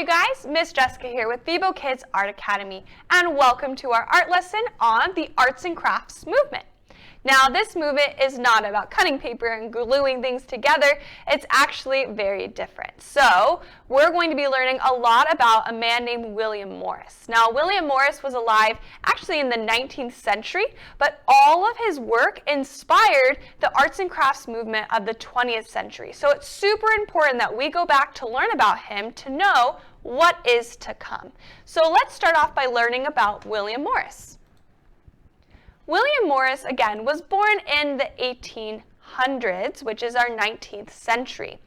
Hi guys, Miss Jessica here with Fibo Kids Art Academy, and welcome to our art lesson on the arts and crafts movement. Now this movement is not about cutting paper and gluing things together, it's actually very different. So we're going to be learning a lot about a man named William Morris. Now William Morris was alive actually in the 19th century, but all of his work inspired the arts and crafts movement of the 20th century. So it's super important that we go back to learn about him to know what is to come. So let's start off by learning about William Morris. William Morris, again, was born in the 1800s, which is our 19th century.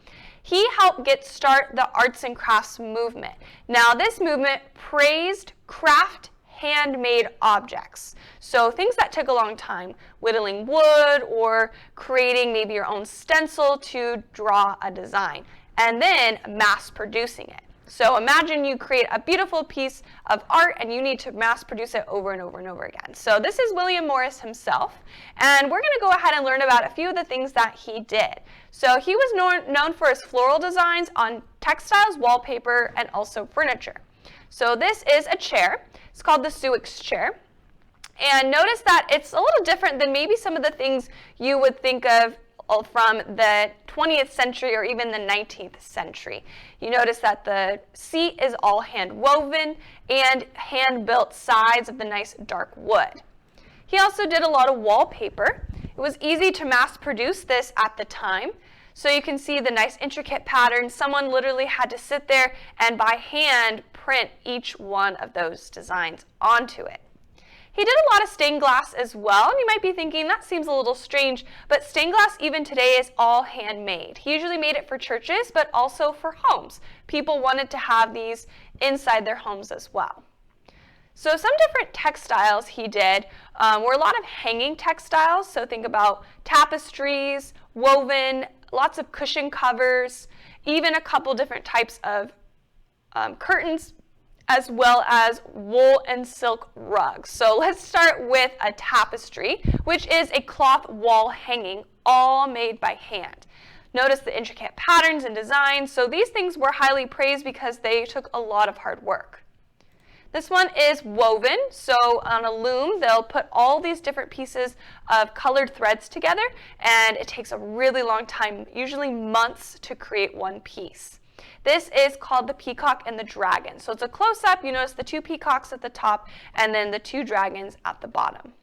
He helped get start the arts and crafts movement. Now, this movement praised craft handmade objects. So things that took a long time, whittling wood or creating maybe your own stencil to draw a design, and then mass producing it. So imagine you create a beautiful piece of art and you need to mass produce it over and over and over again. So this is William Morris himself, and we're going to go ahead and learn about a few of the things that he did. So he was known for his floral designs on textiles, wallpaper, and also furniture. So this is a chair. It's called the Suick's chair. And notice that it's a little different than maybe some of the things you would think of from the 20th century or even the 19th century. You notice that the seat is all hand woven and hand built sides of the nice dark wood. He also did a lot of wallpaper. It was easy to mass produce this at the time. So you can see the nice intricate patterns. Someone literally had to sit there and by hand print each one of those designs onto it. He did a lot of stained glass as well, and you might be thinking that seems a little strange, but stained glass even today is all handmade. He usually made it for churches, but also for homes. People wanted to have these inside their homes as well. So some different textiles he did were a lot of hanging textiles, so think about tapestries, woven, lots of cushion covers, even a couple different types of curtains, as well as wool and silk rugs. So let's start with a tapestry, which is a cloth wall hanging, all made by hand. Notice the intricate patterns and designs. So these things were highly praised because they took a lot of hard work. This one is woven. So on a loom, they'll put all these different pieces of colored threads together, and it takes a really long time, usually months, to create one piece. This is called the peacock and the dragon. So it's a close-up. You notice the two peacocks at the top and then the two dragons at the bottom.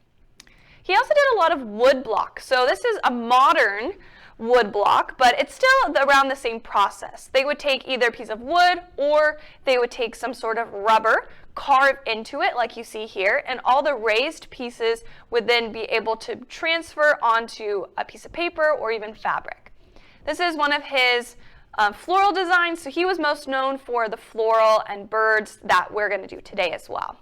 He also did a lot of wood block. So this is a modern wood block, but it's still around the same process. They would take either a piece of wood or they would take some sort of rubber, carve into it like you see here, and all the raised pieces would then be able to transfer onto a piece of paper or even fabric. This is one of his floral designs, so he was most known for the floral and birds that we're going to do today as well.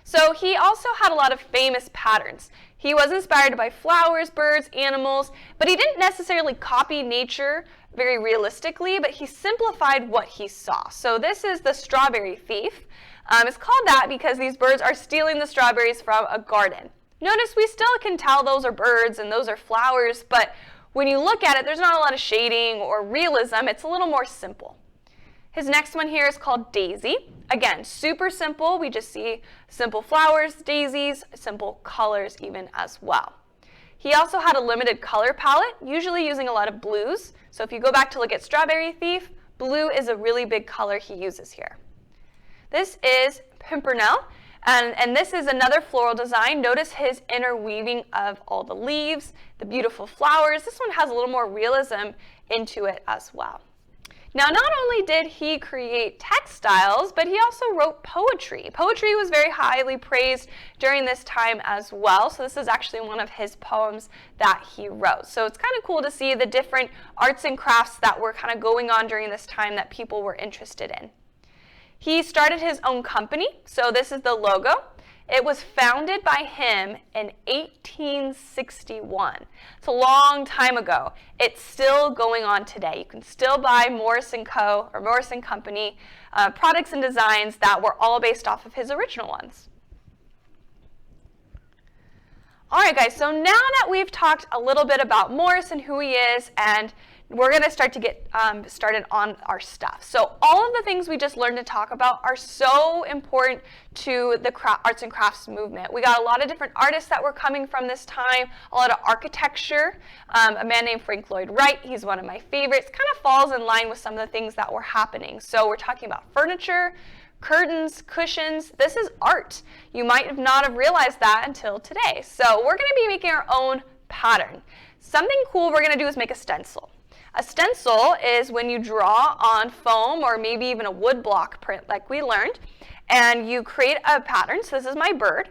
So he also had a lot of famous patterns. He was inspired by flowers, birds, animals, but he didn't necessarily copy nature very realistically, but he simplified what he saw. So this is the strawberry thief. It's called that because these birds are stealing the strawberries from a garden. Notice we still can tell those are birds and those are flowers, but when you look at it, there's not a lot of shading or realism. It's a little more simple. His next one here is called Daisy. Again, super simple. We just see simple flowers, daisies, simple colors even as well. He also had a limited color palette, usually using a lot of blues. So if you go back to look at Strawberry Thief, blue is a really big color he uses here. This is Pimpernel. And this is another floral design. Notice his interweaving of all the leaves, the beautiful flowers. This one has a little more realism into it as well. Now, not only did he create textiles, but he also wrote poetry. Poetry was very highly praised during this time as well. So this is actually one of his poems that he wrote. So it's kind of cool to see the different arts and crafts that were kind of going on during this time that people were interested in. He started his own company, so this is the logo. It was founded by him in 1861. It's a long time ago. It's still going on today. You can still buy Morris & Co. or Morris & Company products and designs that were all based off of his original ones. All right, guys, so now that we've talked a little bit about Morris and who he is and we're going to start to get started on our stuff. So all of the things we just learned to talk about are so important to the arts and crafts movement. We got a lot of different artists that were coming from this time, a lot of architecture. A man named Frank Lloyd Wright, he's one of my favorites, kind of falls in line with some of the things that were happening. So we're talking about furniture, curtains, cushions. This is art. You might not have realized that until today. So we're going to be making our own pattern. Something cool we're going to do is make a stencil. A stencil is when you draw on foam or maybe even a wood block print like we learned, and you create a pattern. So this is my bird,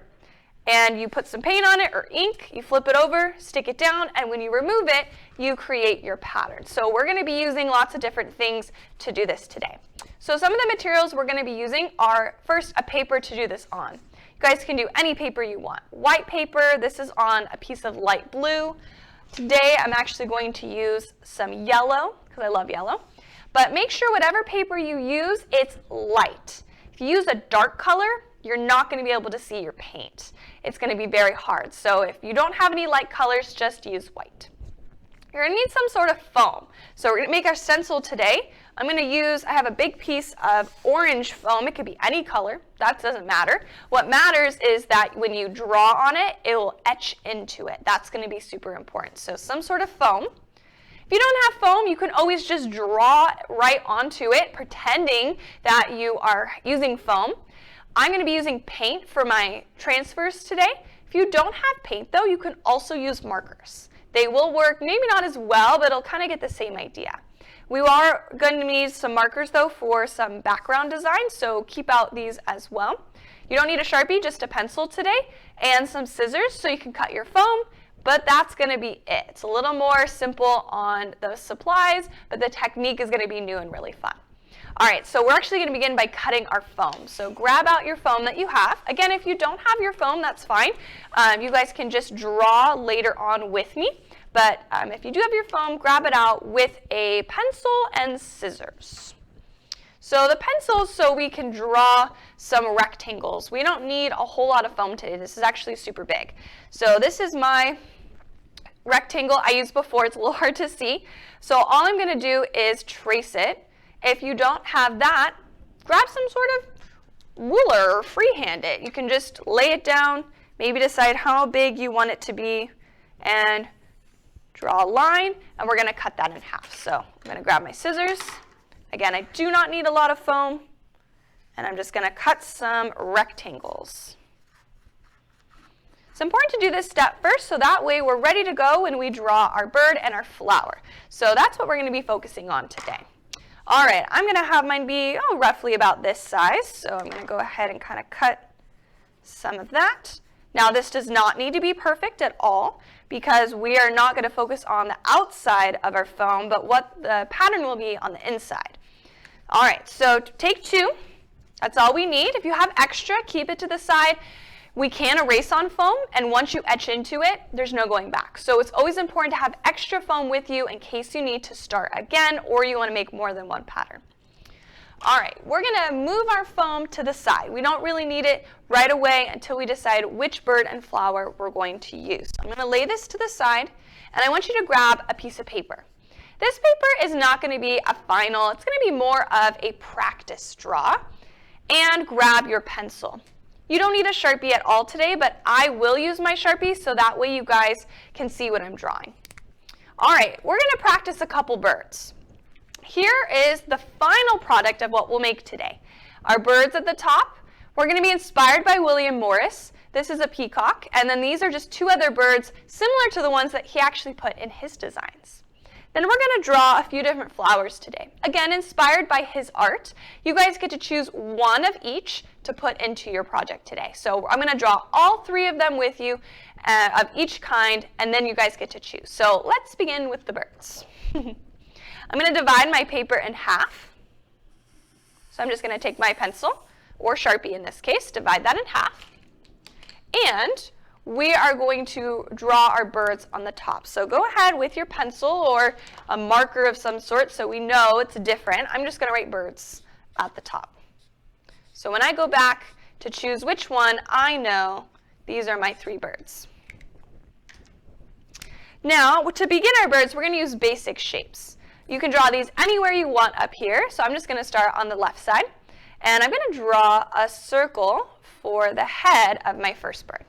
and you put some paint on it or ink, you flip it over, stick it down, and when you remove it, you create your pattern. So we're going to be using lots of different things to do this today. So some of the materials we're going to be using are, first, a paper to do this on. You guys can do any paper you want. White paper, this is on a piece of light blue. Today, I'm actually going to use some yellow, because I love yellow. But make sure whatever paper you use, it's light. If you use a dark color, you're not going to be able to see your paint. It's going to be very hard. So if you don't have any light colors, just use white. You're going to need some sort of foam. So we're going to make our stencil today. I have a big piece of orange foam. It could be any color. That doesn't matter. What matters is that when you draw on it, it will etch into it. That's going to be super important. So some sort of foam. If you don't have foam, you can always just draw right onto it, pretending that you are using foam. I'm going to be using paint for my transfers today. If you don't have paint, though, you can also use markers. They will work, maybe not as well, but it'll kind of get the same idea. We are going to need some markers, though, for some background design, so keep out these as well. You don't need a Sharpie, just a pencil today, and some scissors so you can cut your foam, but that's going to be it. It's a little more simple on the supplies, but the technique is going to be new and really fun. All right, so we're actually going to begin by cutting our foam. So grab out your foam that you have. Again, if you don't have your foam, that's fine. You guys can just draw later on with me. But if you do have your foam, grab it out with a pencil and scissors. So the pencils, so we can draw some rectangles. We don't need a whole lot of foam today. This is actually super big. So this is my rectangle I used before. It's a little hard to see. So all I'm going to do is trace it. If you don't have that, grab some sort of ruler or freehand it. You can just lay it down, maybe decide how big you want it to be, and draw a line, and we're going to cut that in half. So I'm going to grab my scissors. Again, I do not need a lot of foam, and I'm just going to cut some rectangles. It's important to do this step first, so that way we're ready to go when we draw our bird and our flower. So that's what we're going to be focusing on today. All right, I'm going to have mine be roughly about this size, so I'm going to go ahead and kind of cut some of that. Now, this does not need to be perfect at all, because we are not going to focus on the outside of our foam, but what the pattern will be on the inside. All right, so take two. That's all we need. If you have extra, keep it to the side. We can erase on foam, and once you etch into it, there's no going back. So it's always important to have extra foam with you in case you need to start again or you want to make more than one pattern. All right, we're going to move our foam to the side. We don't really need it right away until we decide which bird and flower we're going to use. So I'm going to lay this to the side, and I want you to grab a piece of paper. This paper is not going to be a final. It's going to be more of a practice draw. And grab your pencil. You don't need a Sharpie at all today, but I will use my Sharpie so that way you guys can see what I'm drawing. All right, we're going to practice a couple birds. Here is the final product of what we'll make today. Our birds at the top, we're going to be inspired by William Morris. This is a peacock, and then these are just two other birds similar to the ones that he actually put in his designs. Then we're going to draw a few different flowers today. Again, inspired by his art. You guys get to choose one of each to put into your project today. So I'm going to draw all three of them with you of each kind, and then you guys get to choose. So let's begin with the birds. I'm going to divide my paper in half. So I'm just going to take my pencil, or Sharpie in this case, divide that in half. And we are going to draw our birds on the top. So go ahead with your pencil or a marker of some sort so we know it's different. I'm just going to write birds at the top. So when I go back to choose which one, I know these are my three birds. Now, to begin our birds, we're going to use basic shapes. You can draw these anywhere you want up here, so I'm just going to start on the left side. And I'm going to draw a circle for the head of my first bird.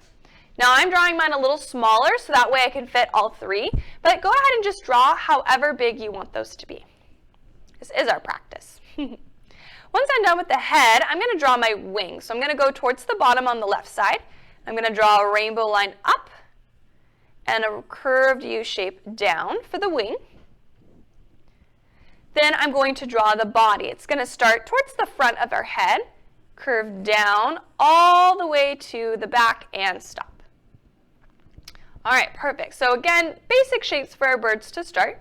Now I'm drawing mine a little smaller so that way I can fit all three, but go ahead and just draw however big you want those to be. This is our practice. Once I'm done with the head, I'm going to draw my wings. So I'm going to go towards the bottom on the left side. I'm going to draw a rainbow line up and a curved U shape down for the wing. Then I'm going to draw the body. It's going to start towards the front of our head, curve down all the way to the back and stop. All right, perfect. So again, basic shapes for our birds to start.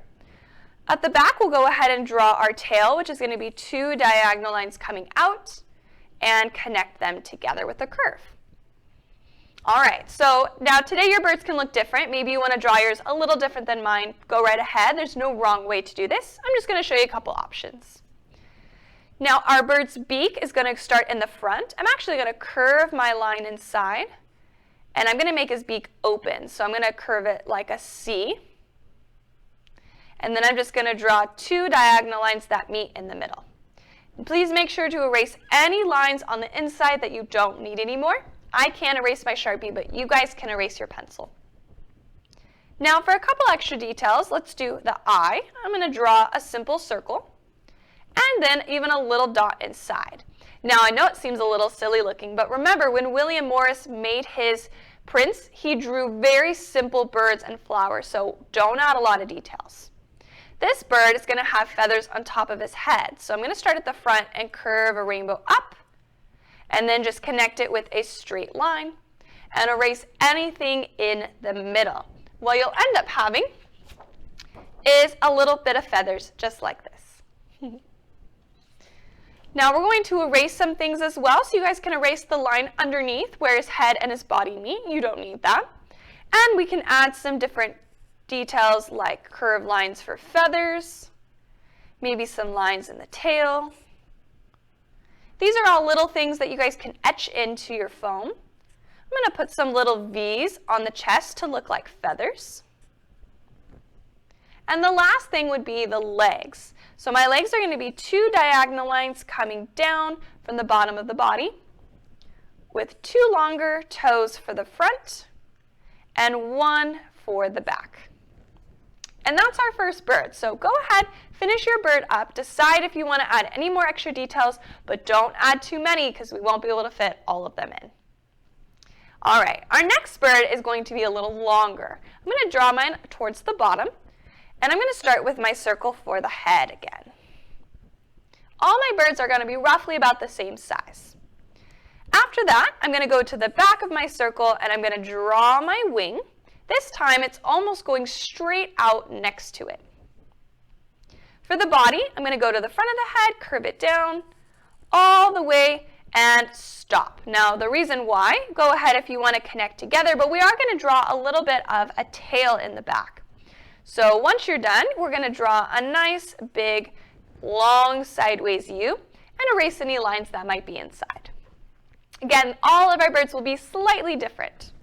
At the back, we'll go ahead and draw our tail, which is going to be two diagonal lines coming out and connect them together with a curve. All right, so now today your birds can look different. Maybe you want to draw yours a little different than mine. Go right ahead. There's no wrong way to do this. I'm just going to show you a couple options. Now our bird's beak is going to start in the front. I'm actually going to curve my line inside, and I'm going to make his beak open. So I'm going to curve it like a C. And then I'm just going to draw two diagonal lines that meet in the middle. And please make sure to erase any lines on the inside that you don't need anymore. I can't erase my Sharpie, but you guys can erase your pencil. Now for a couple extra details, let's do the eye. I'm going to draw a simple circle and then even a little dot inside. Now I know it seems a little silly looking, but remember when William Morris made his prints, he drew very simple birds and flowers, so don't add a lot of details. This bird is going to have feathers on top of his head, so I'm going to start at the front and curve a rainbow up, and then just connect it with a straight line and erase anything in the middle. What you'll end up having is a little bit of feathers just like this. Now we're going to erase some things as well, so you guys can erase the line underneath where his head and his body meet. You don't need that. And we can add some different details like curved lines for feathers, maybe some lines in the tail. These are all little things that you guys can etch into your foam. I'm going to put some little V's on the chest to look like feathers. And the last thing would be the legs. So my legs are going to be two diagonal lines coming down from the bottom of the body with two longer toes for the front and one for the back. And that's our first bird. So go ahead, finish your bird up, decide if you want to add any more extra details, but don't add too many because we won't be able to fit all of them in. All right, our next bird is going to be a little longer. I'm going to draw mine towards the bottom, and I'm going to start with my circle for the head again. All my birds are going to be roughly about the same size. After that, I'm going to go to the back of my circle, and I'm going to draw my wing. This time, it's almost going straight out next to it. For the body, I'm going to go to the front of the head, curve it down, all the way, and stop. Now, the reason why, go ahead if you want to connect together, but we are going to draw a little bit of a tail in the back. So once you're done, we're going to draw a nice, big, long sideways U and erase any lines that might be inside. Again, all of our birds will be slightly different.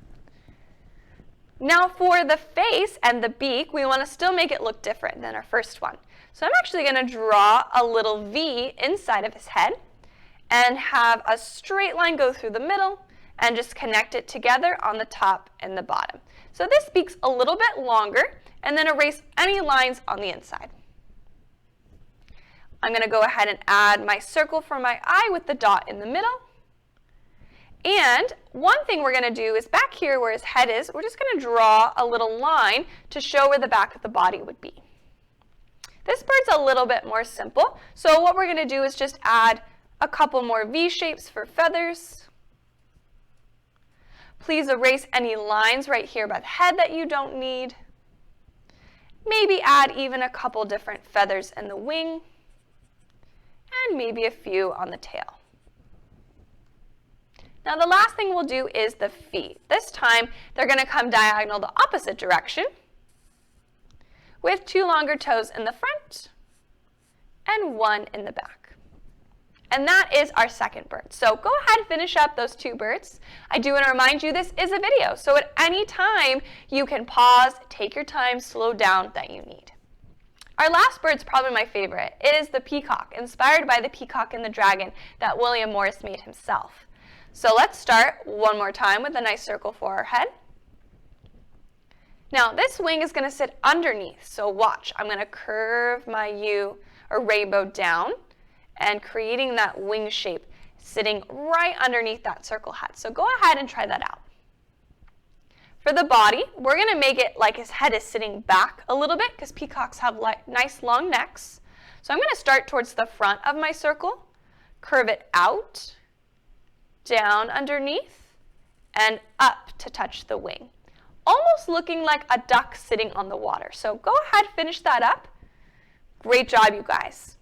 Now for the face and the beak, we want to still make it look different than our first one. So I'm actually going to draw a little V inside of his head and have a straight line go through the middle and just connect it together on the top and the bottom. So this beak's a little bit longer, and then erase any lines on the inside. I'm going to go ahead and add my circle for my eye with the dot in the middle. And one thing we're going to do is back here where his head is, we're just going to draw a little line to show where the back of the body would be. This bird's a little bit more simple, so what we're going to do is just add a couple more V shapes for feathers. Please erase any lines right here by the head that you don't need. Maybe add even a couple different feathers in the wing, and maybe a few on the tail. Now the last thing we'll do is the feet. This time they're going to come diagonal the opposite direction with two longer toes in the front and one in the back. And that is our second bird. So go ahead and finish up those two birds. I do want to remind you this is a video, so at any time you can pause, take your time, slow down that you need. Our last bird's probably my favorite. It is the peacock, inspired by the peacock and the dragon that William Morris made himself. So let's start one more time with a nice circle for our head. Now this wing is going to sit underneath, so watch. I'm going to curve my U or rainbow down and creating that wing shape sitting right underneath that circle head. So go ahead and try that out. For the body, we're going to make it like his head is sitting back a little bit because peacocks have nice long necks. So I'm going to start towards the front of my circle, curve it out, down underneath, and up to touch the wing. Almost looking like a duck sitting on the water. So go ahead, finish that up. Great job, you guys.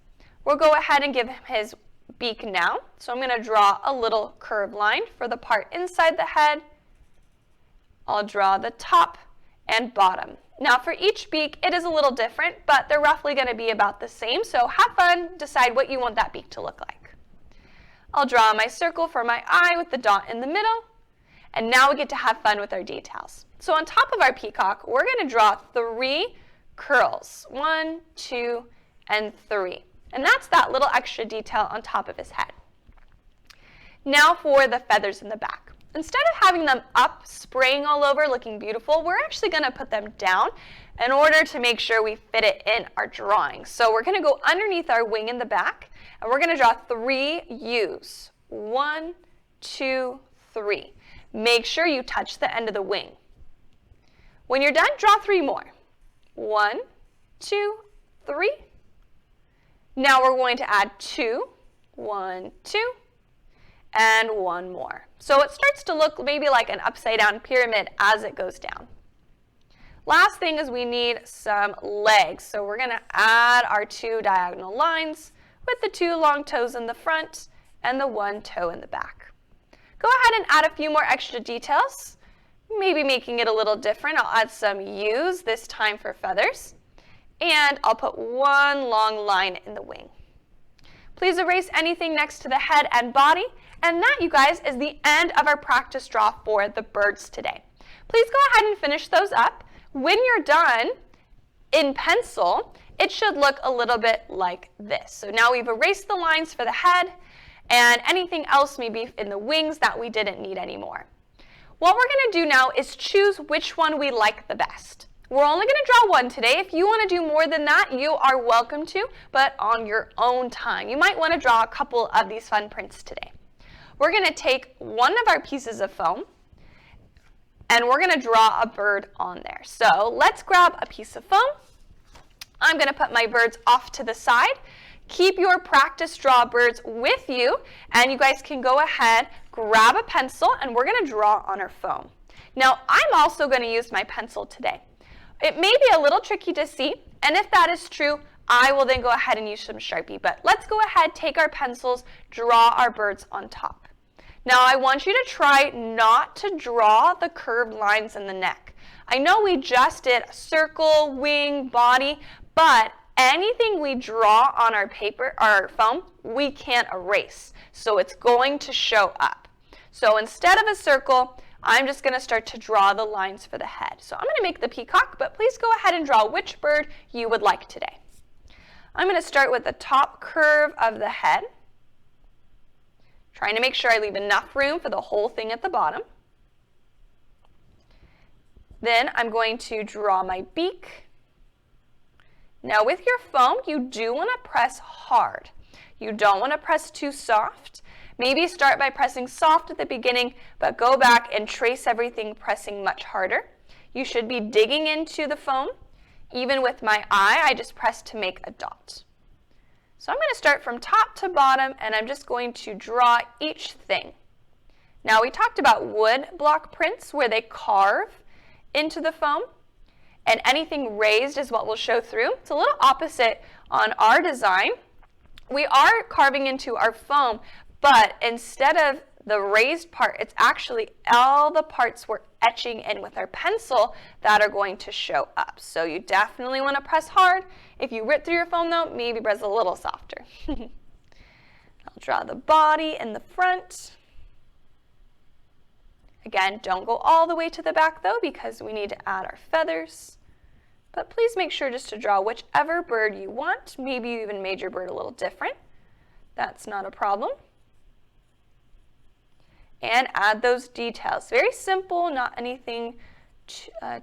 We'll go ahead and give him his beak now. So I'm going to draw a little curved line for the part inside the head. I'll draw the top and bottom. Now for each beak, it is a little different, but they're roughly going to be about the same. So have fun, decide what you want that beak to look like. I'll draw my circle for my eye with the dot in the middle. And now we get to have fun with our details. So on top of our peacock, we're going to draw 3 curls. 1, 2, and 3. And that's that little extra detail on top of his head. Now for the feathers in the back. Instead of having them up, spraying all over, looking beautiful, we're actually going to put them down in order to make sure we fit it in our drawing. So we're going to go underneath our wing in the back, and we're going to draw 3 U's. 1, 2, 3. Make sure you touch the end of the wing. When you're done, draw 3 more. 1, 2, 3. Now we're going to add 2. 1, 2. And 1 more. So it starts to look maybe like an upside down pyramid as it goes down. Last thing is we need some legs. So we're going to add our 2 diagonal lines with the 2 long toes in the front and the 1 toe in the back. Go ahead and add a few more extra details, maybe making it a little different. I'll add some U's this time for feathers, and I'll put 1 long line in the wing. Please erase anything next to the head and body. And that, you guys, is the end of our practice draw for the birds today. Please go ahead and finish those up. When you're done in pencil, it should look a little bit like this. So now we've erased the lines for the head and anything else maybe in the wings that we didn't need anymore. What we're going to do now is choose which one we like the best. We're only going to draw 1 today. If you want to do more than that, you are welcome to, but on your own time. You might want to draw a couple of these fun prints today. We're going to take one of our pieces of foam and we're going to draw a bird on there. So let's grab a piece of foam. I'm going to put my birds off to the side. Keep your practice draw birds with you, and you guys can go ahead, grab a pencil, and we're going to draw on our foam. Now I'm also going to use my pencil today. It may be a little tricky to see, and if that is true, I will then go ahead and use some Sharpie. But let's go ahead, take our pencils, draw our birds on top. Now I want you to try not to draw the curved lines in the neck. I know we just did a circle, wing, body, but anything we draw on our paper or our foam, we can't erase. So it's going to show up. So instead of a circle, I'm just going to start to draw the lines for the head. So I'm going to make the peacock, but please go ahead and draw which bird you would like today. I'm going to start with the top curve of the head, trying to make sure I leave enough room for the whole thing at the bottom. Then I'm going to draw my beak. Now with your foam, you do want to press hard. You don't want to press too soft. Maybe start by pressing soft at the beginning, but go back and trace everything pressing much harder. You should be digging into the foam. Even with my eye, I just press to make a dot. So I'm going to start from top to bottom, and I'm just going to draw each thing. Now we talked about wood block prints where they carve into the foam, and anything raised is what will show through. It's a little opposite on our design. We are carving into our foam, but instead of the raised part, it's actually all the parts we're etching in with our pencil that are going to show up. So you definitely want to press hard. If you rip through your foam though, maybe press a little softer. I'll draw the body in the front. Again, don't go all the way to the back though, because we need to add our feathers. But please make sure just to draw whichever bird you want. Maybe you even made your bird a little different. That's not a problem. And add those details. Very simple, not anything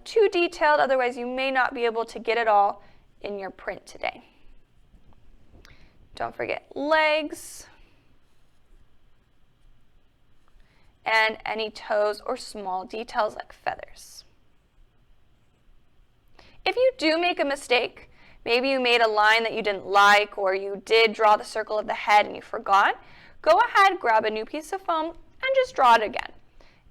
too detailed, otherwise you may not be able to get it all in your print today. Don't forget legs and any toes or small details like feathers. If you do make a mistake, maybe you made a line that you didn't like, or you did draw the circle of the head and you forgot, go ahead, grab a new piece of foam and just draw it again.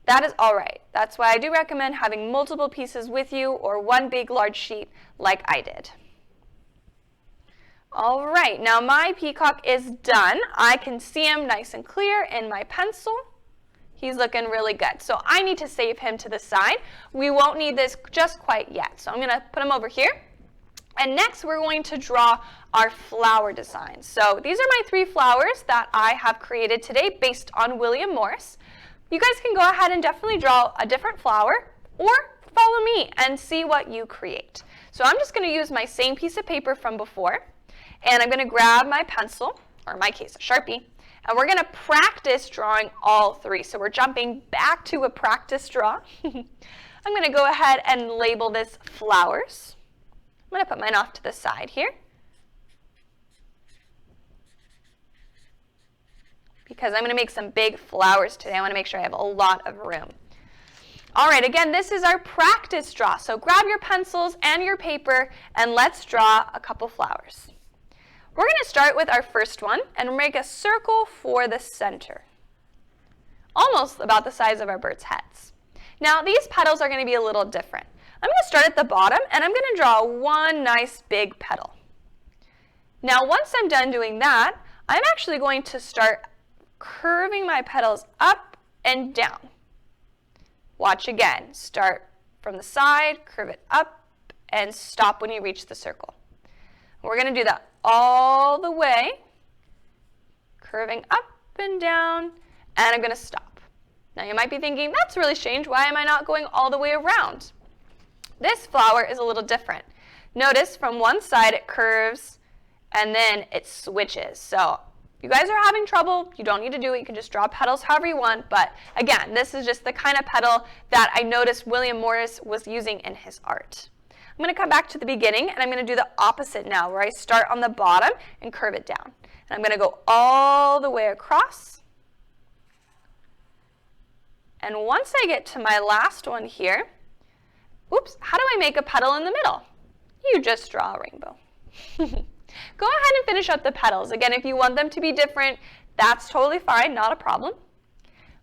That is all right. That's why I do recommend having multiple pieces with you or one big large sheet like I did. All right, now my peacock is done. I can see him nice and clear in my pencil. He's looking really good. So I need to save him to the side. We won't need this just quite yet. So I'm going to put him over here. And next we're going to draw our flower design. So these are my 3 flowers that I have created today based on William Morris. You guys can go ahead and definitely draw a different flower or follow me and see what you create. So I'm just going to use my same piece of paper from before, and I'm going to grab my pencil, or in my case a Sharpie, and we're going to practice drawing all 3. So we're jumping back to a practice draw. I'm going to go ahead and label this flowers. I'm going to put mine off to the side here, because I'm going to make some big flowers today. I want to make sure I have a lot of room. All right, again, this is our practice draw. So grab your pencils and your paper and let's draw a couple flowers. We're going to start with our first one and make a circle for the center, almost about the size of our bird's heads. Now these petals are going to be a little different. I'm going to start at the bottom and I'm going to draw one nice big petal. Now once I'm done doing that, I'm actually going to start curving my petals up and down. Watch again. Start from the side, curve it up, and stop when you reach the circle. We're going to do that all the way, curving up and down, and I'm going to stop. Now you might be thinking, that's really strange. Why am I not going all the way around? This flower is a little different. Notice from one side it curves, and then it switches. So if you guys are having trouble, you don't need to do it. You can just draw petals however you want. But again, this is just the kind of petal that I noticed William Morris was using in his art. I'm going to come back to the beginning, and I'm going to do the opposite now, where I start on the bottom and curve it down. And I'm going to go all the way across. And once I get to my last one here, oops, how do I make a petal in the middle? You just draw a rainbow. Go ahead and finish up the petals. Again, if you want them to be different, that's totally fine, not a problem.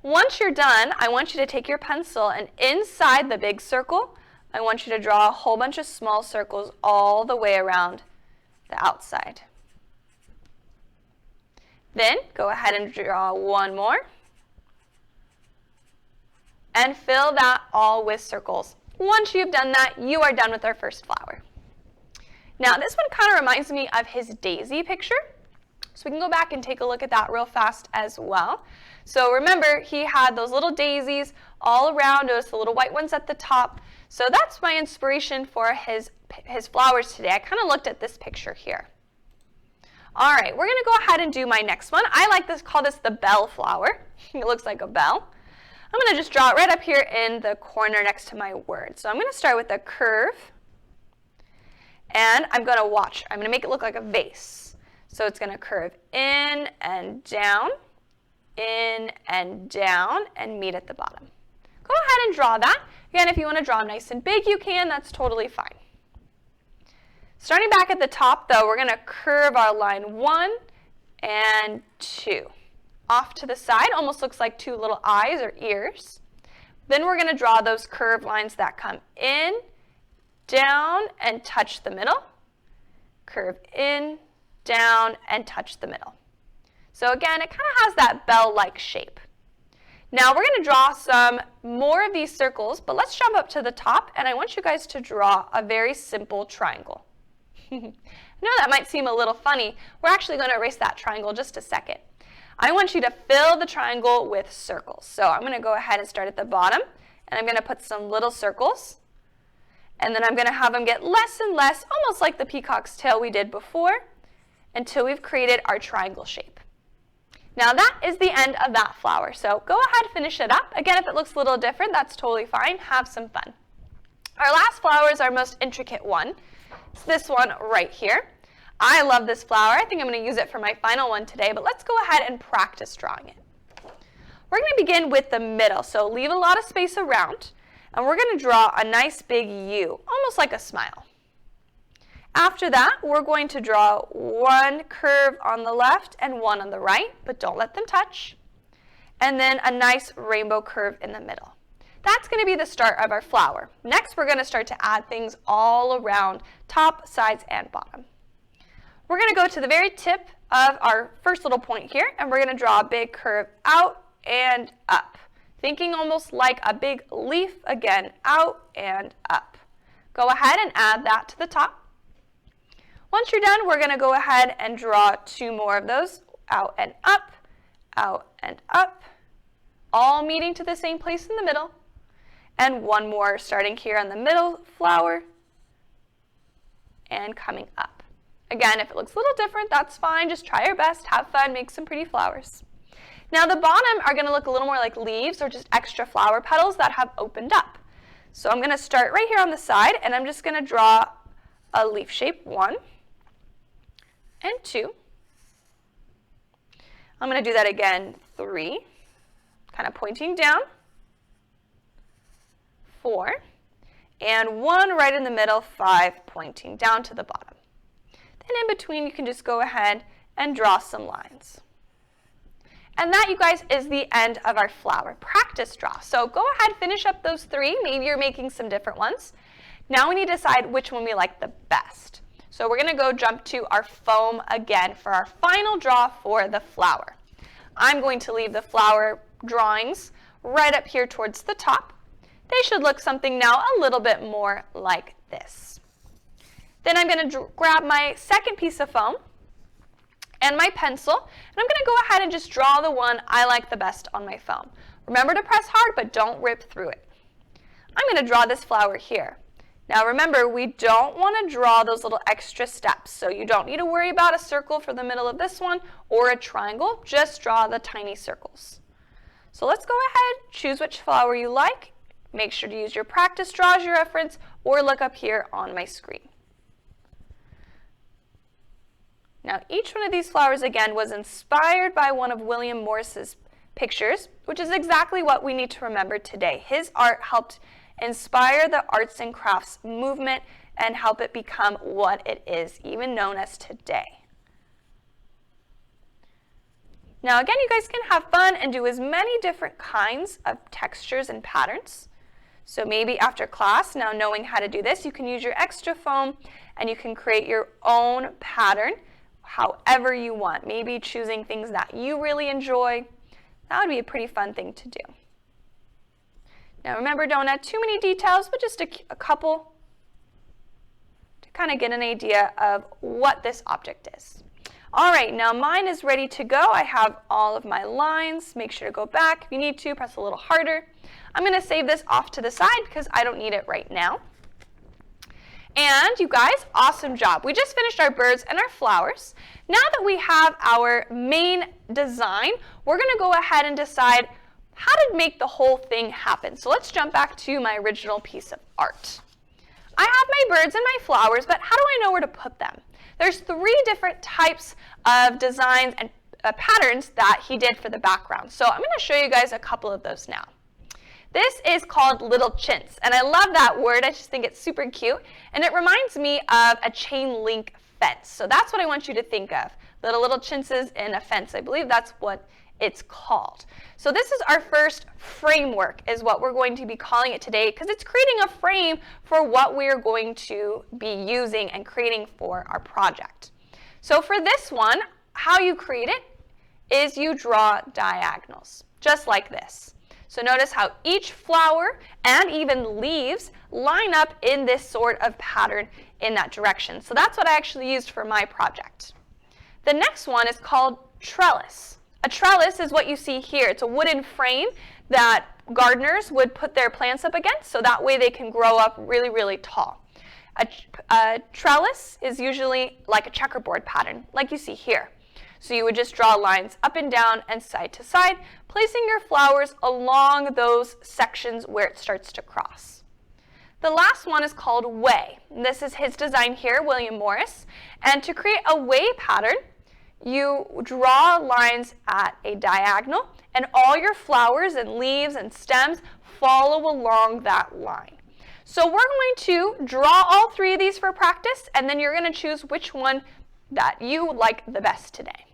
Once you're done, I want you to take your pencil and inside the big circle, I want you to draw a whole bunch of small circles all the way around the outside. Then go ahead and draw one more and fill that all with circles. Once you've done that, you are done with our first flower. Now this one kind of reminds me of his daisy picture. So we can go back and take a look at that real fast as well. So remember, he had those little daisies all around us, the little white ones at the top. So that's my inspiration for his flowers today. I kind of looked at this picture here. All right, we're going to go ahead and do my next one. I like this, call this the bell flower. It looks like a bell. I'm going to just draw it right up here in the corner next to my word. So I'm going to start with a curve. And I'm going to watch. I'm going to make it look like a vase. So it's going to curve in and down, and meet at the bottom. Go ahead and draw that. Again, if you want to draw nice and big, you can. That's totally fine. Starting back at the top, though, we're going to curve our line 1 and 2. Off to the side, almost looks like 2 little eyes or ears. Then we're going to draw those curved lines that come in, down, and touch the middle. Curve in, down, and touch the middle. So again, it kind of has that bell-like shape. Now we're going to draw some more of these circles, but let's jump up to the top, and I want you guys to draw a very simple triangle. I know that might seem a little funny. We're actually going to erase that triangle just a second. I want you to fill the triangle with circles. So I'm going to go ahead and start at the bottom, and I'm going to put some little circles. And then I'm going to have them get less and less, almost like the peacock's tail we did before, until we've created our triangle shape. Now that is the end of that flower. So go ahead and finish it up. Again, if it looks a little different, that's totally fine. Have some fun. Our last flower is our most intricate one. It's this one right here. I love this flower. I think I'm going to use it for my final one today, but let's go ahead and practice drawing it. We're going to begin with the middle, so leave a lot of space around, and we're going to draw a nice big U, almost like a smile. After that, we're going to draw one curve on the left and one on the right, but don't let them touch, and then a nice rainbow curve in the middle. That's going to be the start of our flower. Next, we're going to start to add things all around, top, sides, and bottom. We're going to go to the very tip of our first little point here, and we're going to draw a big curve out and up, thinking almost like a big leaf, again, out and up. Go ahead and add that to the top. Once you're done, we're going to go ahead and draw two more of those, out and up, all meeting to the same place in the middle, and one more starting here on the middle flower and coming up. Again, if it looks a little different, that's fine. Just try your best, have fun, make some pretty flowers. Now the bottom are going to look a little more like leaves or just extra flower petals that have opened up. So I'm going to start right here on the side, and I'm just going to draw a leaf shape, 1 and 2. I'm going to do that again, 3, kind of pointing down, 4, and 1 right in the middle, 5, pointing down to the bottom. Then in between, you can just go ahead and draw some lines. And that, you guys, is the end of our flower practice draw. So go ahead, finish up those 3. Maybe you're making some different ones. Now we need to decide which one we like the best. So we're going to go jump to our foam again for our final draw for the flower. I'm going to leave the flower drawings right up here towards the top. They should look something now a little bit more like this. Then I'm going to grab my second piece of foam and my pencil, and I'm going to go ahead and just draw the one I like the best on my foam. Remember to press hard, but don't rip through it. I'm going to draw this flower here. Now remember, we don't want to draw those little extra steps, so you don't need to worry about a circle for the middle of this one or a triangle. Just draw the tiny circles. So let's go ahead, choose which flower you like. Make sure to use your practice draw as your reference, or look up here on my screen. Now, each one of these flowers, again, was inspired by one of William Morris's pictures, which is exactly what we need to remember today. His art helped inspire the arts and crafts movement and help it become what it is, even known as today. Now, again, you guys can have fun and do as many different kinds of textures and patterns. So maybe after class, now knowing how to do this, you can use your extra foam and you can create your own pattern however you want, maybe choosing things that you really enjoy. That would be a pretty fun thing to do. Now remember, don't add too many details, but just a couple to kind of get an idea of what this object is. All right, now mine is ready to go. I have all of my lines. Make sure to go back. If you need to, press a little harder. I'm going to save this off to the side because I don't need it right now. And you guys, awesome job. We just finished our birds and our flowers. Now that we have our main design, we're going to go ahead and decide how to make the whole thing happen. So let's jump back to my original piece of art. I have my birds and my flowers, but how do I know where to put them? There's 3 different types of designs and patterns that he did for the background. So I'm going to show you guys a couple of those now. This is called little chintz, and I love that word. I just think it's super cute, and it reminds me of a chain link fence. So that's what I want you to think of, little chintzes in a fence. I believe that's what it's called. So this is our first framework, is what we're going to be calling it today, because it's creating a frame for what we're going to be using and creating for our project. So for this one, how you create it is you draw diagonals, just like this. So notice how each flower and even leaves line up in this sort of pattern in that direction. So that's what I actually used for my project. The next one is called trellis. A trellis is what you see here. It's a wooden frame that gardeners would put their plants up against, so that way they can grow up really, really tall. A trellis is usually like a checkerboard pattern, like you see here. So you would just draw lines up and down and side to side, placing your flowers along those sections where it starts to cross. The last one is called way. This is his design here, William Morris. And to create a way pattern, you draw lines at a diagonal, and all your flowers and leaves and stems follow along that line. So we're going to draw all three of these for practice, and then you're going to choose which one that you like the best today.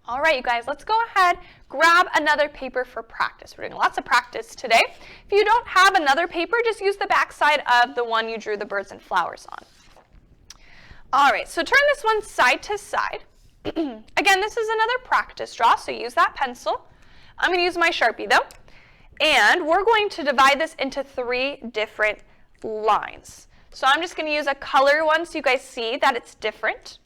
All right, you guys, let's go ahead, grab another paper for practice. We're doing lots of practice today. If you don't have another paper, just use the back side of the one you drew the birds and flowers on. All right, so turn this one side to side. Again, this is another practice draw, so use that pencil. I'm going to use my Sharpie, though. And we're going to divide this into 3 different lines. So I'm just going to use a color one so you guys see that it's different.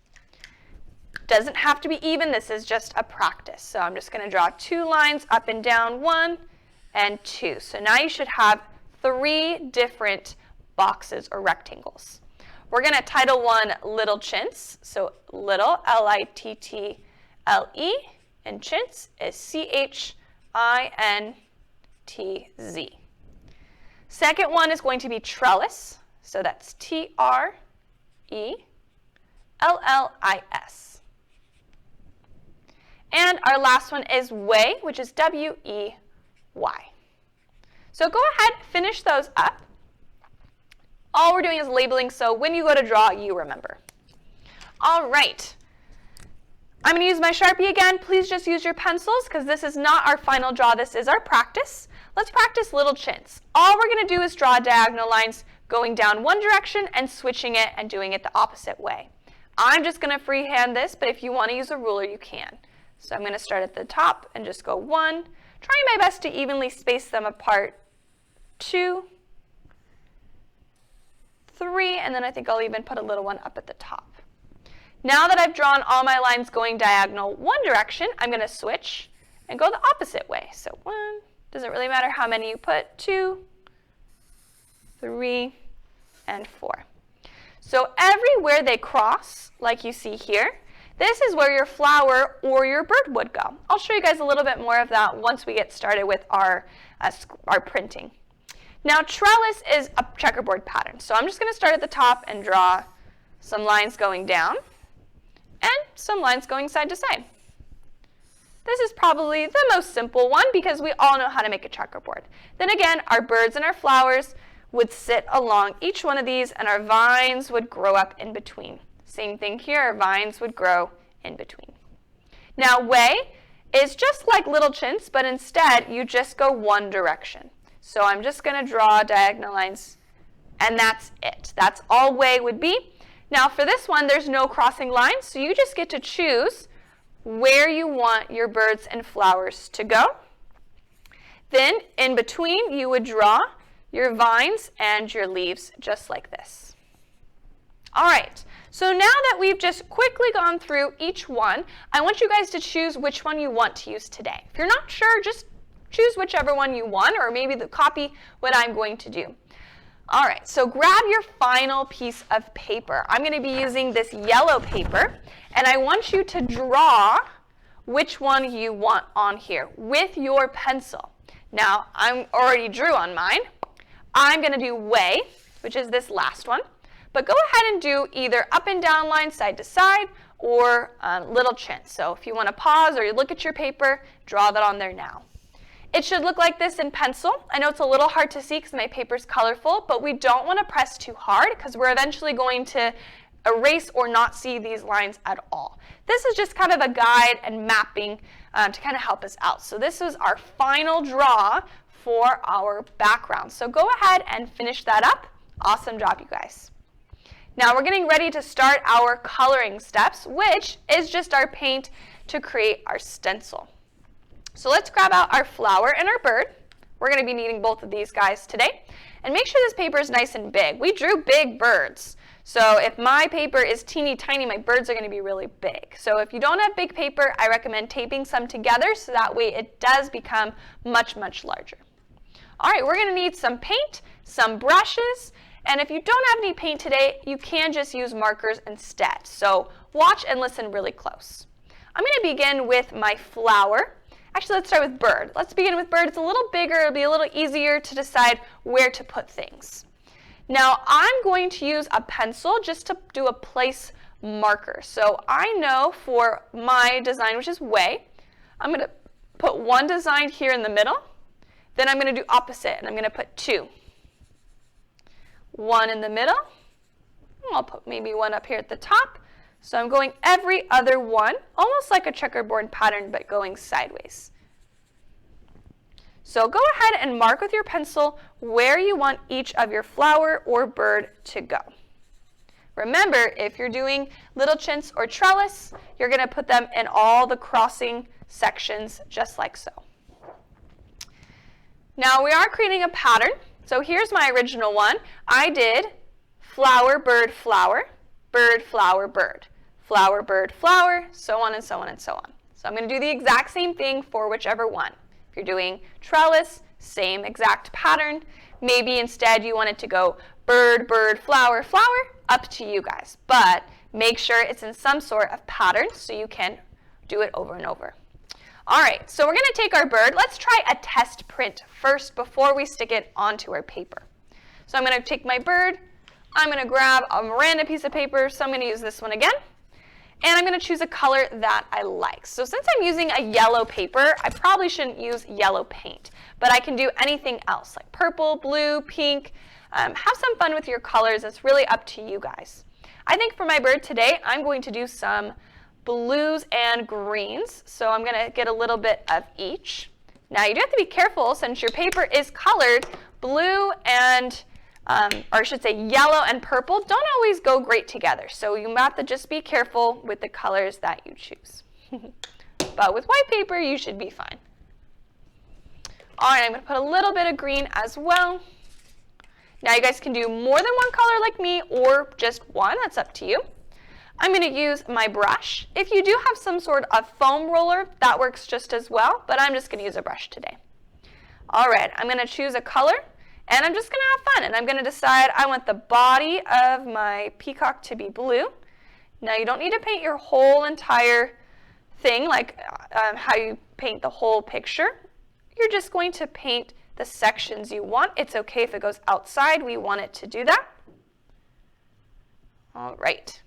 Doesn't have to be even. This is just a practice. So I'm just going to draw 2 lines up and down, 1 and 2. So now you should have 3 different boxes or rectangles. We're going to title one Little Chintz. So little, L-I-T-T-L-E, and chintz is C-H-I-N-T-Z. Second one is going to be trellis. So that's T-R-E-L-L-I-S. And our last one is way, which is W-E-Y. So go ahead, finish those up. All we're doing is labeling, so when you go to draw, you remember. All right. I'm going to use my Sharpie again. Please just use your pencils because this is not our final draw. This is our practice. Let's practice Little Chintz. All we're going to do is draw diagonal lines going down one direction and switching it and doing it the opposite way. I'm just going to freehand this, but if you want to use a ruler, you can. So I'm going to start at the top and just go 1, trying my best to evenly space them apart, 2, 3, and then I think I'll even put a little one up at the top. Now that I've drawn all my lines going diagonal one direction, I'm going to switch and go the opposite way. So 1, doesn't really matter how many you put, 2, 3, and 4. So everywhere they cross, like you see here, this is where your flower or your bird would go. I'll show you guys a little bit more of that once we get started with our printing. Now trellis is a checkerboard pattern. So I'm just going to start at the top and draw some lines going down and some lines going side to side. This is probably the most simple one because we all know how to make a checkerboard. Then again, our birds and our flowers would sit along each one of these and our vines would grow up in between. Same thing here, our vines would grow in between. Now way is just like Little Chintz, but instead you just go one direction. So I'm just going to draw diagonal lines, and that's it. That's all way would be. Now for this one, there's no crossing lines, so you just get to choose where you want your birds and flowers to go. Then in between, you would draw your vines and your leaves just like this. All right, so now that we've just quickly gone through each one, I want you guys to choose which one you want to use today. If you're not sure, just choose whichever one you want, or maybe copy what I'm going to do. All right, so grab your final piece of paper. I'm going to be using this yellow paper, and I want you to draw which one you want on here with your pencil. Now, I already drew on mine. I'm going to do way, which is this last one, but go ahead and do either up and down lines side to side or Little Chintz. So if you want to pause or you look at your paper, draw that on there now. It should look like this in pencil. I know it's a little hard to see because my paper's colorful, but we don't want to press too hard because we're eventually going to erase or not see these lines at all. This is just kind of a guide and mapping to kind of help us out. So this is our final draw for our background. So go ahead and finish that up. Awesome job, you guys. Now we're getting ready to start our coloring steps, which is just our paint to create our stencil. So let's grab out our flower and our bird. We're going to be needing both of these guys today. And make sure this paper is nice and big. We drew big birds. So if my paper is teeny tiny, my birds are going to be really big. So if you don't have big paper, I recommend taping some together so that way it does become much, much larger. All right, we're going to need some paint, some brushes, and if you don't have any paint today, you can just use markers instead. So watch and listen really close. I'm going to begin with my flower. Actually, let's start with bird. Let's begin with bird. It's a little bigger. It'll be a little easier to decide where to put things. Now, I'm going to use a pencil just to do a place marker. So I know for my design, which is way, I'm going to put one design here in the middle. Then I'm going to do opposite, and I'm going to put two. One in the middle. I'll put maybe one up here at the top. So I'm going every other one, almost like a checkerboard pattern, but going sideways. So go ahead and mark with your pencil where you want each of your flower or bird to go. Remember, if you're doing little chintz or trellis, you're going to put them in all the crossing sections just like so. Now we are creating a pattern. So here's my original one. I did flower, bird, flower, bird, flower, bird, flower, bird, flower, so on and so on and so on. So I'm going to do the exact same thing for whichever one. If you're doing trellis, same exact pattern. Maybe instead you want it to go bird, bird, flower, flower, up to you guys. But make sure it's in some sort of pattern so you can do it over and over. All right, so we're going to take our bird. Let's try a test print first before we stick it onto our paper. So I'm going to take my bird. I'm going to grab a random piece of paper. So I'm going to use this one again. And I'm going to choose a color that I like. So since I'm using a yellow paper, I probably shouldn't use yellow paint. But I can do anything else, like purple, blue, pink. Have some fun with your colors. It's really up to you guys. I think for my bird today, I'm going to do some blues and greens. So I'm going to get a little bit of each. Now you do have to be careful since your paper is colored. Blue and, or I should say yellow and purple don't always go great together. So you have to just be careful with the colors that you choose. But with white paper, you should be fine. All right, I'm going to put a little bit of green as well. Now you guys can do more than one color like me or just one. That's up to you. I'm going to use my brush. If you do have some sort of foam roller, that works just as well, but I'm just going to use a brush today. All right, I'm going to choose a color, and I'm just going to have fun, and I'm going to decide I want the body of my peacock to be blue. Now, you don't need to paint your whole entire thing like how you paint the whole picture. You're just going to paint the sections you want. It's okay if it goes outside. We want it to do that. All right.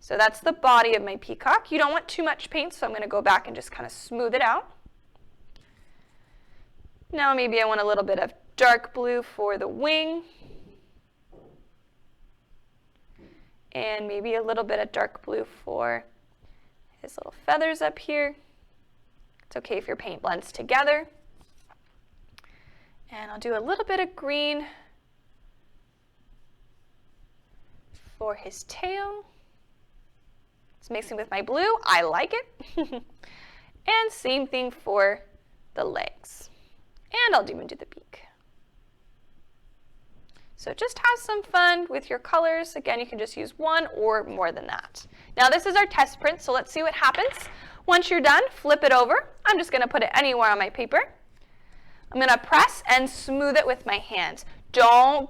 So that's the body of my peacock. You don't want too much paint, so I'm going to go back and just kind of smooth it out. Now maybe I want a little bit of dark blue for the wing. And maybe a little bit of dark blue for his little feathers up here. It's okay if your paint blends together. And I'll do a little bit of green for his tail. It's mixing with my blue. I like it. And same thing for the legs. And I'll even do the beak. So just have some fun with your colors. Again, you can just use one or more than that. Now this is our test print, so let's see what happens. Once you're done, flip it over. I'm just going to put it anywhere on my paper. I'm going to press and smooth it with my hands. Don't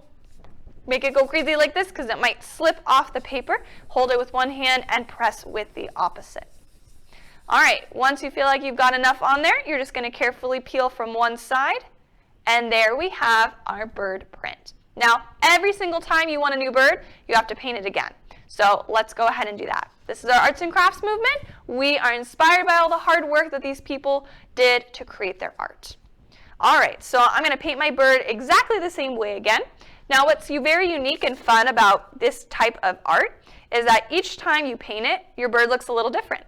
make it go crazy like this because it might slip off the paper. Hold it with one hand and press with the opposite. All right, once you feel like you've got enough on there, you're just going to carefully peel from one side. And there we have our bird print. Now, every single time you want a new bird, you have to paint it again. So let's go ahead and do that. This is our arts and crafts movement. We are inspired by all the hard work that these people did to create their art. All right, so I'm going to paint my bird exactly the same way again. Now, what's very unique and fun about this type of art is that each time you paint it, your bird looks a little different.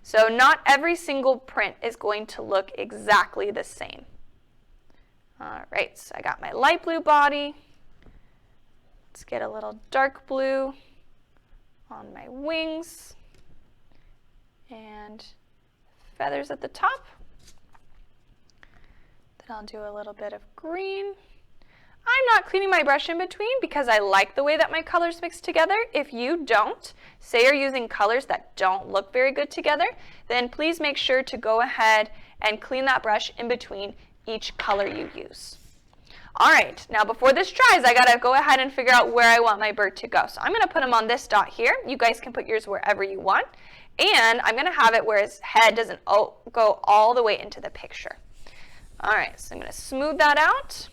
So not every single print is going to look exactly the same. All right, so I got my light blue body. Let's get a little dark blue on my wings and feathers at the top. Then I'll do a little bit of green. I'm not cleaning my brush in between because I like the way that my colors mix together. If you don't, say you're using colors that don't look very good together, then please make sure to go ahead and clean that brush in between each color you use. All right, now before this dries, I gotta go ahead and figure out where I want my bird to go. So I'm gonna put him on this dot here. You guys can put yours wherever you want. And I'm gonna have it where his head doesn't go all the way into the picture. All right, so I'm gonna smooth that out.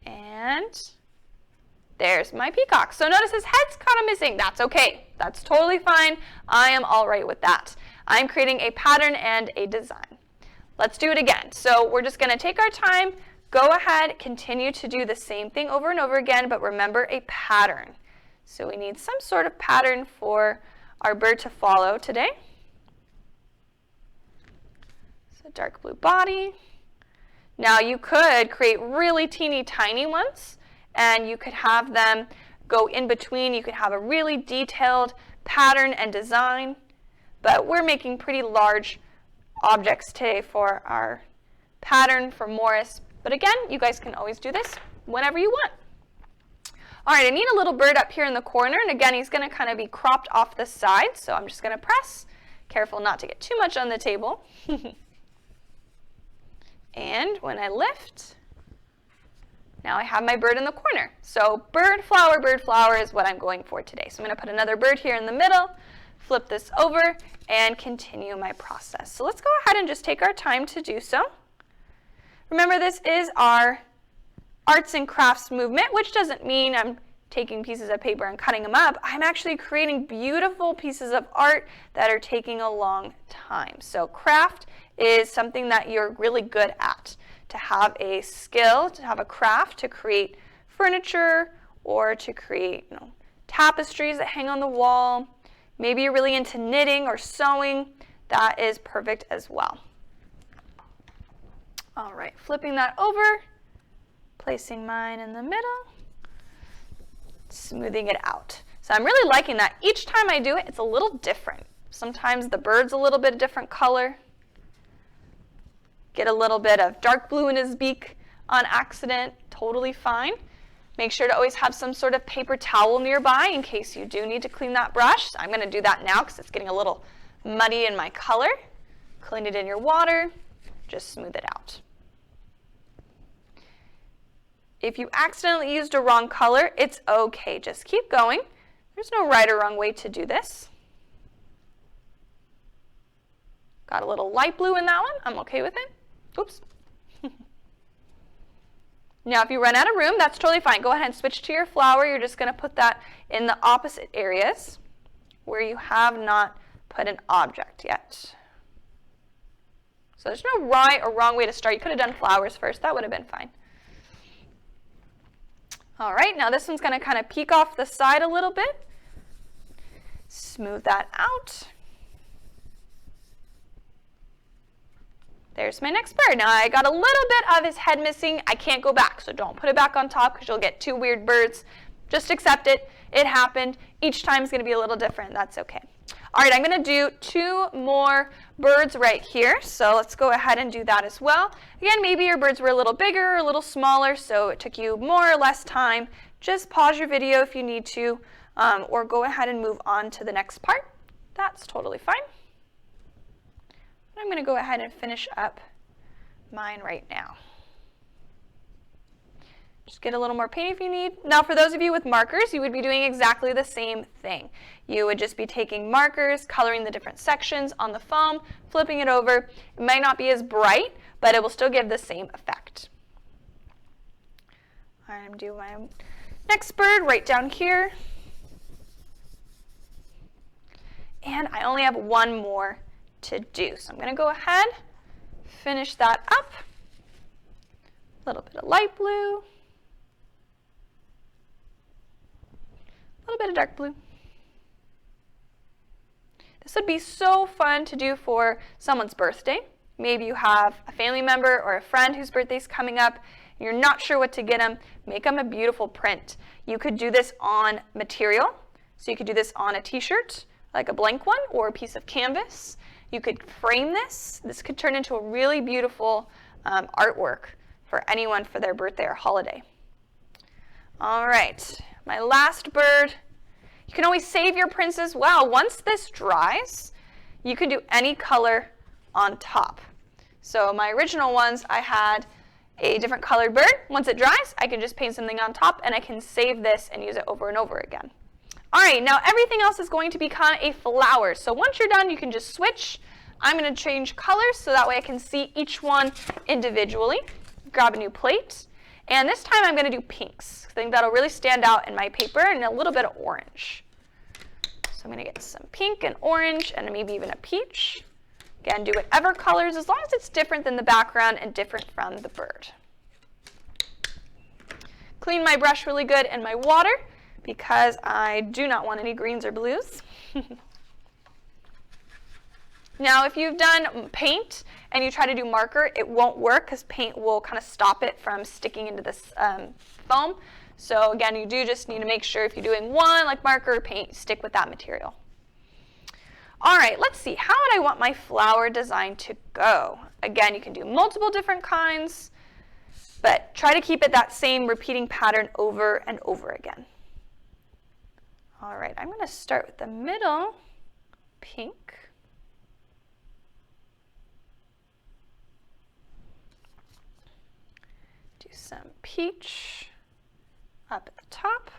And there's my peacock. So notice his head's kind of missing. That's okay. That's totally fine. I am all right with that. I'm creating a pattern and a design. Let's do it again. So we're just going to take our time, go ahead, continue to do the same thing over and over again, but remember a pattern. So we need some sort of pattern for our bird to follow today. So dark blue body. Now you could create really teeny tiny ones and you could have them go in between. You could have a really detailed pattern and design, but we're making pretty large objects today for our pattern for Morris. But again, you guys can always do this whenever you want. All right, I need a little bird up here in the corner, and again, he's going to kind of be cropped off the side, so I'm just going to press. Careful not to get too much on the table. And when I lift, now I have my bird in the corner. So bird flower is what I'm going for today. So I'm going to put another bird here in the middle, flip this over, and continue my process. So let's go ahead and just take our time to do so. Remember, this is our arts and crafts movement, which doesn't mean I'm taking pieces of paper and cutting them up. I'm actually creating beautiful pieces of art that are taking a long time. So craft is something that you're really good at. To have a skill, to have a craft, to create furniture or to create tapestries that hang on the wall. Maybe you're really into knitting or sewing. That is perfect as well. All right, flipping that over, placing mine in the middle, smoothing it out. So I'm really liking that. Each time I do it, it's a little different. Sometimes the bird's a little bit different color. Get a little bit of dark blue in his beak on accident, totally fine. Make sure to always have some sort of paper towel nearby in case you do need to clean that brush. So I'm going to do that now because it's getting a little muddy in my color. Clean it in your water, just smooth it out. If you accidentally used a wrong color, it's okay. Just keep going. There's no right or wrong way to do this. Got a little light blue in that one. I'm okay with it. Oops. Now, if you run out of room, that's totally fine. Go ahead and switch to your flower. You're just going to put that in the opposite areas where you have not put an object yet. So there's no right or wrong way to start. You could have done flowers first. That would have been fine. All right, now this one's going to kind of peek off the side a little bit. Smooth that out. There's my next bird. Now I got a little bit of his head missing. I can't go back, so don't put it back on top because you'll get two weird birds. Just accept it. It happened. Each time is going to be a little different. That's okay. All right, I'm going to do two more birds right here. So let's go ahead and do that as well. Again, maybe your birds were a little bigger or a little smaller, so it took you more or less time. Just pause your video if you need to, or go ahead and move on to the next part. That's totally fine. I'm going to go ahead and finish up mine right now. Just get a little more paint if you need. Now for those of you with markers, you would be doing exactly the same thing. You would just be taking markers, coloring the different sections on the foam, flipping it over. It might not be as bright, but it will still give the same effect. All right, I'm doing my next bird right down here. And I only have one more to do. So I'm going to go ahead, finish that up. A little bit of light blue. A little bit of dark blue. This would be so fun to do for someone's birthday. Maybe you have a family member or a friend whose birthday is coming up. And you're not sure what to get them. Make them a beautiful print. You could do this on material. So you could do this on a t-shirt, like a blank one, or a piece of canvas. You could frame this. This could turn into a really beautiful artwork for anyone for their birthday or holiday. All right, my last bird. You can always save your prints as well. Once this dries, you can do any color on top. So my original ones, I had a different colored bird. Once it dries, I can just paint something on top and I can save this and use it over and over again. All right, now everything else is going to become a flower. So once you're done, you can just switch. I'm going to change colors so that way I can see each one individually. Grab a new plate. And this time I'm going to do pinks. I think that'll really stand out in my paper, and a little bit of orange. So I'm going to get some pink and orange and maybe even a peach. Again, do whatever colors as long as it's different than the background and different from the bird. Clean my brush really good in my water because I do not want any greens or blues. Now, if you've done paint and you try to do marker, it won't work because paint will kind of stop it from sticking into this foam. So again, you do just need to make sure if you're doing one, like marker or paint, stick with that material. All right, let's see. How would I want my flower design to go? Again, you can do multiple different kinds, but try to keep it that same repeating pattern over and over again. All right, I'm going to start with the middle pink. Do some peach up at the top.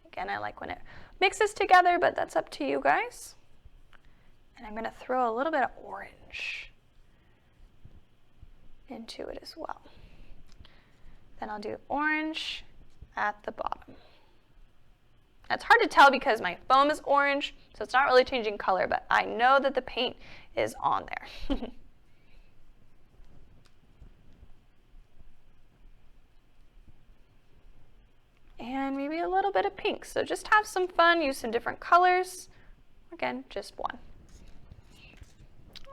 Again, I like when it mixes together, but that's up to you guys. And I'm going to throw a little bit of orange into it as well. Then I'll do orange at the bottom. It's hard to tell because my foam is orange, so it's not really changing color, but I know that the paint is on there. And maybe a little bit of pink. So just have some fun, use some different colors. Again, just one.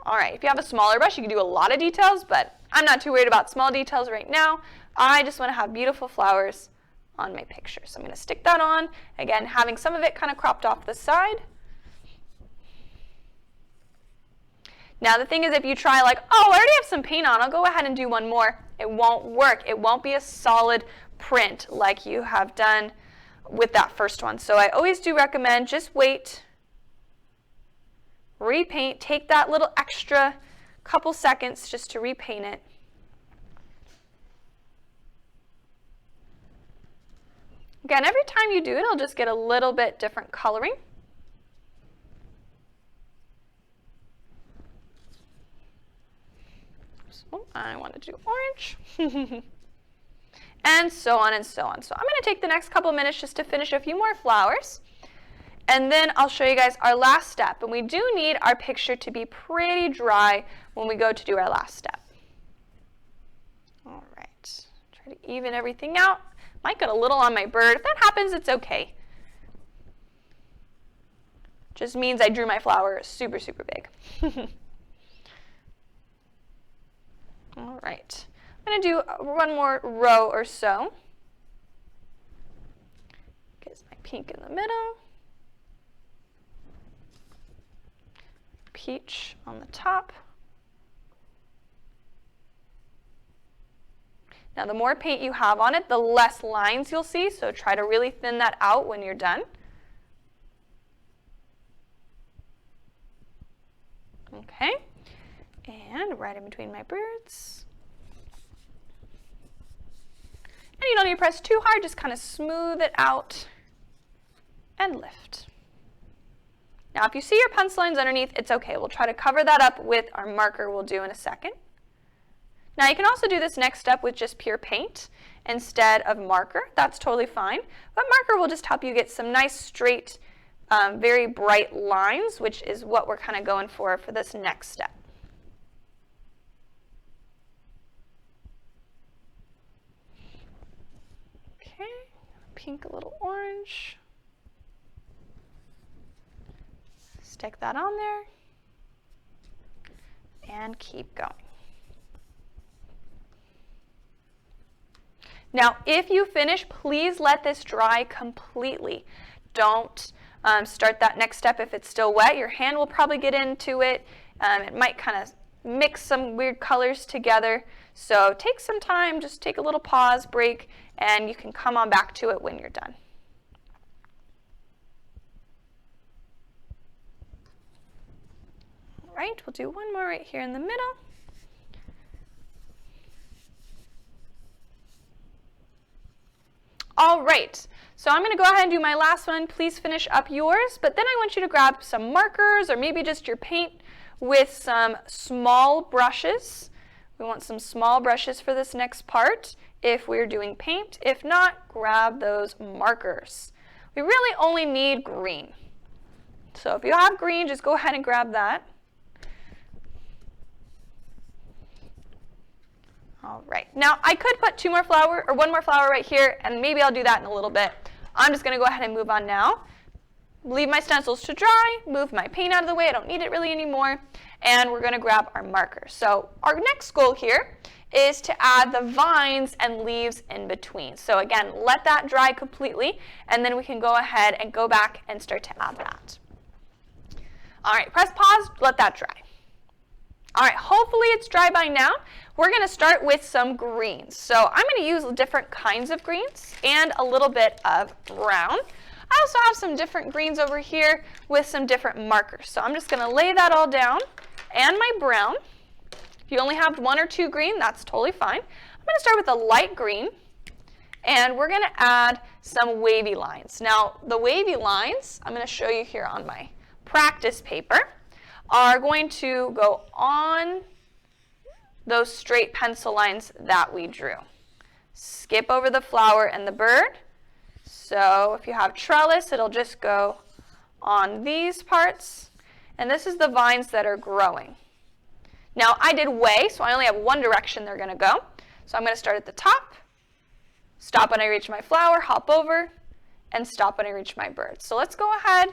All right, if you have a smaller brush, you can do a lot of details, but I'm not too worried about small details right now. I just want to have beautiful flowers on my picture. So I'm going to stick that on. Again, having some of it kind of cropped off the side. Now the thing is, if you try like, oh, I already have some paint on, I'll go ahead and do one more. It won't work. It won't be a solid print like you have done with that first one. So I always do recommend just wait, repaint, take that little extra couple seconds just to repaint it. Again, every time you do it, it'll just get a little bit different coloring. So I want to do orange. And so on and so on. So I'm going to take the next couple minutes just to finish a few more flowers. And then I'll show you guys our last step. And we do need our picture to be pretty dry when we go to do our last step. All right. Try to even everything out. Might get a little on my bird. If that happens, it's okay. Just means I drew my flower super, super big. All right. I'm going to do one more row or so. Get my pink in the middle. Peach on the top. Now the more paint you have on it, the less lines you'll see, so try to really thin that out when you're done. Okay, and right in between my birds. And you don't need to press too hard, just kind of smooth it out and lift. Now if you see your pencil lines underneath, it's okay. We'll try to cover that up with our marker we'll do in a second. Now you can also do this next step with just pure paint instead of marker. That's totally fine. But marker will just help you get some nice straight, very bright lines, which is what we're kind of going for this next step. Okay, pink, a little orange. Stick that on there and keep going. Now, if you finish, please let this dry completely. Don't start that next step if it's still wet. Your hand will probably get into it. It might kind of mix some weird colors together. So take some time, just take a little pause, break, and you can come on back to it when you're done. All right, we'll do one more right here in the middle. All right, so I'm going to go ahead and do my last one. Please finish up yours, but then I want you to grab some markers or maybe just your paint with some small brushes. We want some small brushes for this next part if we're doing paint. If not, grab those markers. We really only need green. So if you have green, just go ahead and grab that. All right, now I could put one more flower right here, and maybe I'll do that in a little bit. I'm just gonna go ahead and move on now. Leave my stencils to dry, move my paint out of the way, I don't need it really anymore, and we're gonna grab our markers. So our next goal here is to add the vines and leaves in between. So again, let that dry completely, and then we can go ahead and go back and start to add that. All right, press pause, let that dry. All right, hopefully it's dry by now. We're going to start with some greens. So I'm going to use different kinds of greens and a little bit of brown. I also have some different greens over here with some different markers. So I'm just going to lay that all down and my brown. If you only have 1 or 2 green, that's totally fine. I'm going to start with a light green, and we're going to add some wavy lines. Now, the wavy lines, I'm going to show you here on my practice paper, are going to go on those straight pencil lines that we drew. Skip over the flower and the bird. So if you have trellis, it'll just go on these parts. And this is the vines that are growing. Now I did way, so I only have one direction they're going to go. So I'm going to start at the top, stop when I reach my flower, hop over, and stop when I reach my bird. So let's go ahead,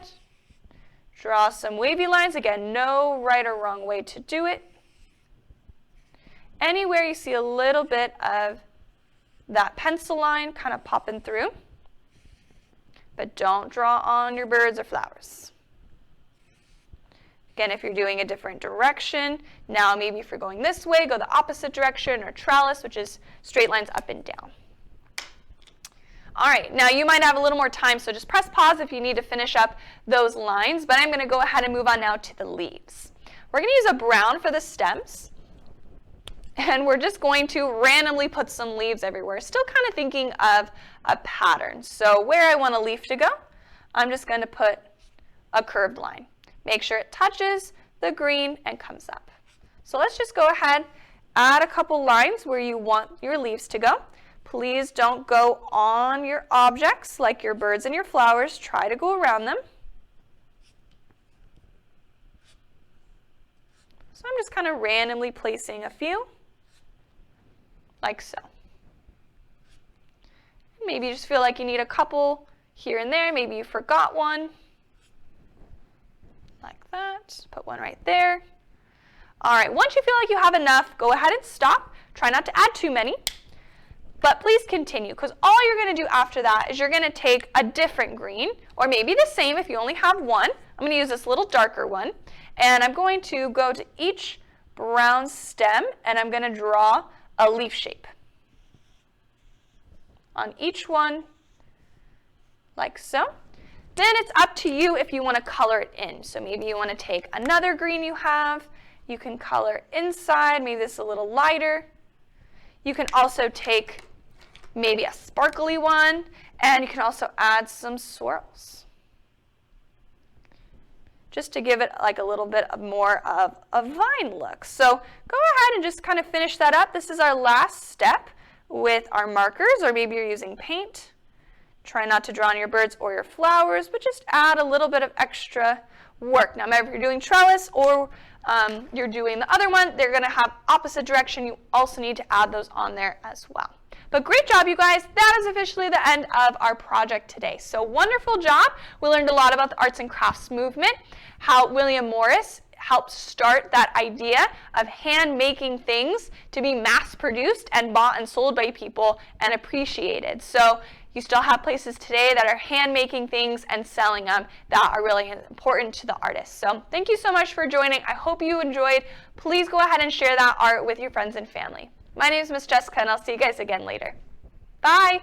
draw some wavy lines. Again, no right or wrong way to do it. Anywhere you see a little bit of that pencil line kind of popping through, but don't draw on your birds or flowers. Again, if you're doing a different direction, now maybe if you're going this way, go the opposite direction, or trellis, which is straight lines up and down. All right, now you might have a little more time, so just press pause if you need to finish up those lines, but I'm going to go ahead and move on now to the leaves. We're going to use a brown for the stems. And we're just going to randomly put some leaves everywhere, still kind of thinking of a pattern. So where I want a leaf to go, I'm just going to put a curved line. Make sure it touches the green and comes up. So let's just go ahead, add a couple lines where you want your leaves to go. Please don't go on your objects like your birds and your flowers. Try to go around them. So I'm just kind of randomly placing a few, like so. Maybe you just feel like you need a couple here and there. Maybe you forgot one, like that. Put one right there. All right, once you feel like you have enough, go ahead and stop. Try not to add too many, but please continue, because all you're going to do after that is you're going to take a different green, or maybe the same if you only have one. I'm going to use this little darker one, and I'm going to go to each brown stem, and I'm going to draw a leaf shape on each one, like so. Then it's up to you if you want to color it in. So maybe you want to take another green you have. You can color inside, maybe this is a little lighter. You can also take maybe a sparkly one, and you can also add some swirls, just to give it like a little bit more of a vine look. So go ahead and just kind of finish that up. This is our last step with our markers, or maybe you're using paint. Try not to draw on your birds or your flowers, but just add a little bit of extra work. Now, remember, if you're doing trellis or you're doing the other one, they're going to have opposite direction. You also need to add those on there as well. But great job, you guys. That is officially the end of our project today. So wonderful job. We learned a lot about the arts and crafts movement, how William Morris helped start that idea of hand making things to be mass produced and bought and sold by people and appreciated. So You still have places today that are hand making things and selling them that are really important to the artists. So thank you so much for joining. I hope you enjoyed. Please go ahead and share that art with your friends and family. My name is Miss Jessica, and I'll see you guys again later. Bye!